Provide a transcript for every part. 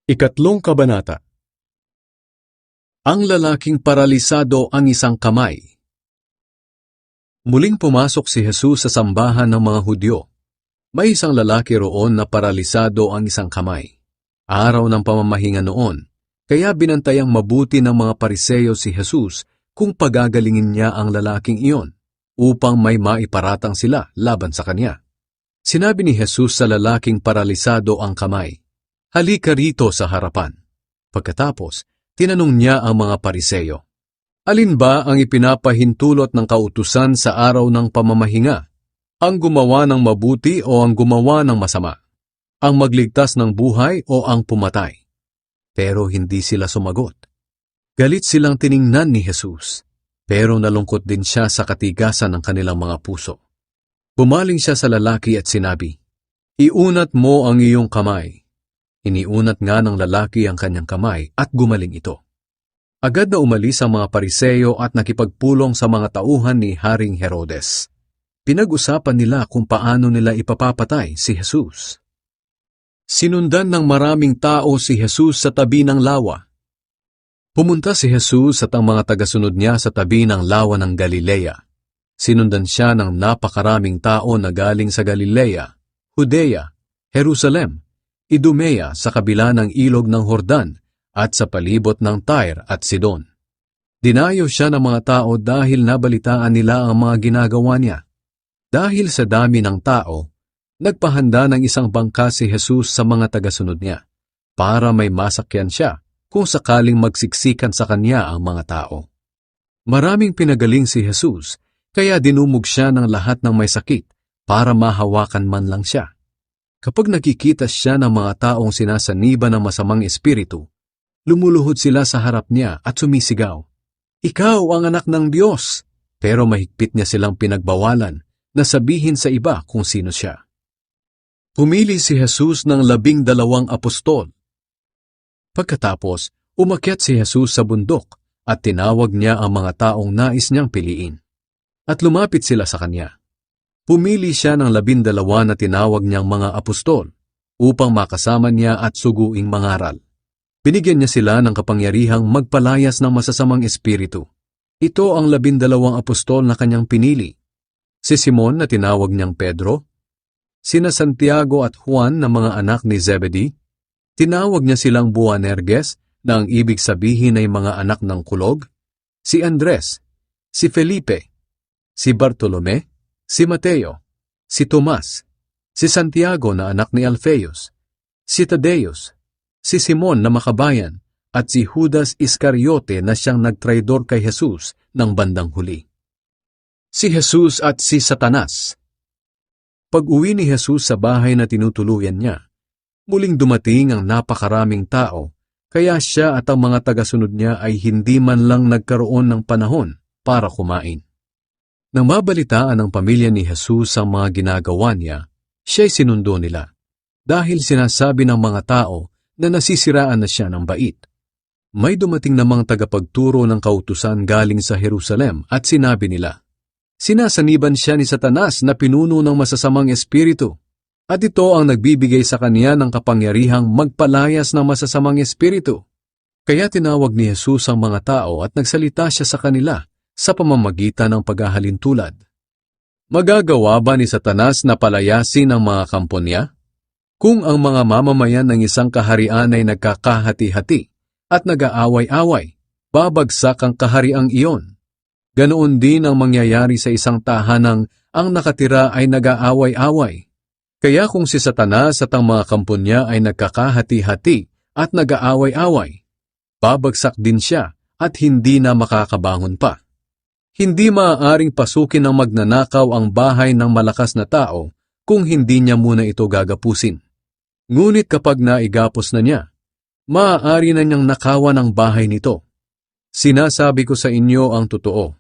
Ikatlong kabanata. Ang lalaking paralisado ang isang kamay. Muling pumasok si Jesus sa sambahan ng mga Hudyo. May isang lalaki roon na paralisado ang isang kamay. Araw ng pamamahinga noon, kaya binantayang mabuti ng mga Pariseo si Jesus kung pagagalingin niya ang lalaking iyon, upang may maiparatang sila laban sa kanya. Sinabi ni Jesus sa lalaking paralisado ang kamay, "Halika rito sa harapan." Pagkatapos, tinanong niya ang mga Pariseo, "Alin ba ang ipinapahintulot ng kautusan sa araw ng pamamahinga? Ang gumawa ng mabuti o ang gumawa ng masama? Ang magligtas ng buhay o ang pumatay?" Pero hindi sila sumagot. Galit silang tiningnan ni Jesus, pero nalungkot din siya sa katigasan ng kanilang mga puso. Bumaling siya sa lalaki at sinabi, "Iunat mo ang iyong kamay." Iniunat nga ng lalaki ang kanyang kamay at gumaling ito. Agad na umalis ang mga Pariseo at nakipagpulong sa mga tauhan ni Haring Herodes. Pinag-usapan nila kung paano nila ipapapatay si Jesus. Sinundan ng maraming tao si Jesus sa tabi ng lawa. Pumunta si Jesus at ang mga tagasunod niya sa tabi ng lawa ng Galilea. Sinundan siya ng napakaraming tao na galing sa Galilea, Judea, Jerusalem, Idumea sa kabila ng ilog ng Jordan at sa palibot ng Tyre at Sidon. Dinayo siya ng mga tao dahil nabalitaan nila ang mga ginagawa niya. Dahil sa dami ng tao, nagpahanda ng isang bangka si Jesus sa mga tagasunod niya para may masakyan siya kung sakaling magsiksikan sa kanya ang mga tao. Maraming pinagaling si Jesus kaya dinumog siya ng lahat ng may sakit para mahawakan man lang siya. Kapag nakikita siya ng mga taong sinasaniba ng masamang espiritu, lumuluhod sila sa harap niya at sumisigaw, "Ikaw ang anak ng Diyos!" Pero mahigpit niya silang pinagbawalan na sabihin sa iba kung sino siya. Pumili si Jesus ng 12 apostol. Pagkatapos, umakyat si Jesus sa bundok at tinawag niya ang mga taong nais niyang piliin. At lumapit sila sa kanya. Pumili siya ng 12 na tinawag niyang mga apostol upang makasama niya at suguing mangaral. Binigyan niya sila ng kapangyarihang magpalayas ng masasamang espiritu. Ito ang 12 apostol na kanyang pinili. Si Simon na tinawag niyang Pedro, sina Santiago at Juan na mga anak ni Zebedee, tinawag niya silang Boanerges na ang ibig sabihin ay mga anak ng kulog, si Andres, si Felipe, si Bartolome, si Mateo, si Tomas, si Santiago na anak ni Alfeus, si Tadeus, si Simon na makabayan, at si Judas Iscariote na siyang nagtraidor kay Jesus ng bandang huli. Si Jesus at si Satanas. Pag-uwi ni Jesus sa bahay na tinutuluyan niya, muling dumating ang napakaraming tao, kaya siya at ang mga tagasunod niya ay hindi man lang nagkaroon ng panahon para kumain. Nang mabalitaan ng pamilya ni Jesus ang mga ginagawa niya, siya'y sinundo nila, dahil sinasabi ng mga tao na nasisiraan na siya ng bait. May dumating namang tagapagturo ng kautusan galing sa Jerusalem at sinabi nila, "Sinasaniban siya ni Satanas na pinuno ng masasamang espiritu, at ito ang nagbibigay sa kanya ng kapangyarihang magpalayas ng masasamang espiritu." Kaya tinawag ni Jesus ang mga tao at nagsalita siya sa kanila sa pamamagitan ng paghahalintulad. Magagawa ba ni Satanas na palayasin ang mga kampo niya? Kung ang mga mamamayan ng isang kaharian ay nagkakahati-hati at nag-aaway-away, babagsak ang kahariang iyon. Ganoon din ang mangyayari sa isang tahanang ang nakatira ay nag-aaway-away. Kaya kung si Satanas at ang mga kampo niya ay nagkakahati-hati at nag-aaway-away, babagsak din siya at hindi na makakabangon pa. Hindi maaaring pasukin ng magnanakaw ang bahay ng malakas na tao kung hindi niya muna ito gagapusin. Ngunit kapag naigapos na niya, maaari na niyang nakawan ang bahay nito. Sinasabi ko sa inyo ang totoo.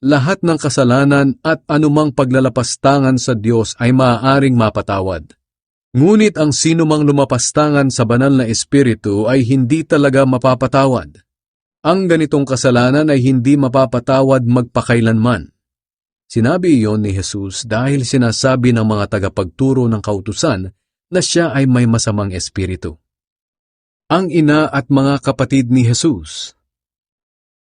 Lahat ng kasalanan at anumang paglalapastangan sa Diyos ay maaaring mapatawad. Ngunit ang sinumang lumapastangan sa banal na espiritu ay hindi talaga mapapatawad. Ang ganitong kasalanan ay hindi mapapatawad magpakailanman. Sinabi iyon ni Jesus dahil sinasabi ng mga tagapagturo ng kautusan na siya ay may masamang espiritu. Ang ina at mga kapatid ni Jesus.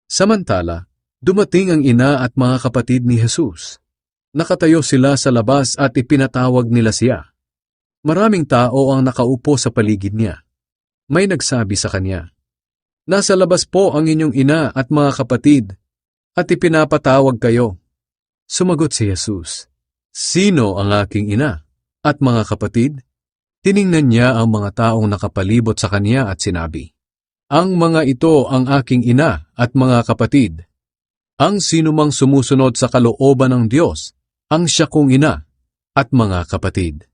Samantala, dumating ang ina at mga kapatid ni Jesus. Nakatayo sila sa labas at ipinatawag nila siya. Maraming tao ang nakaupo sa paligid niya. May nagsabi sa kanya, "Nasa labas po ang inyong ina at mga kapatid, at ipinapatawag kayo." Sumagot si Jesus, "Sino ang aking ina at mga kapatid?" Tiningnan niya ang mga taong nakapalibot sa kanya at sinabi, "Ang mga ito ang aking ina at mga kapatid. Ang sinumang sumusunod sa kalooban ng Diyos, ang siya kong ina at mga kapatid."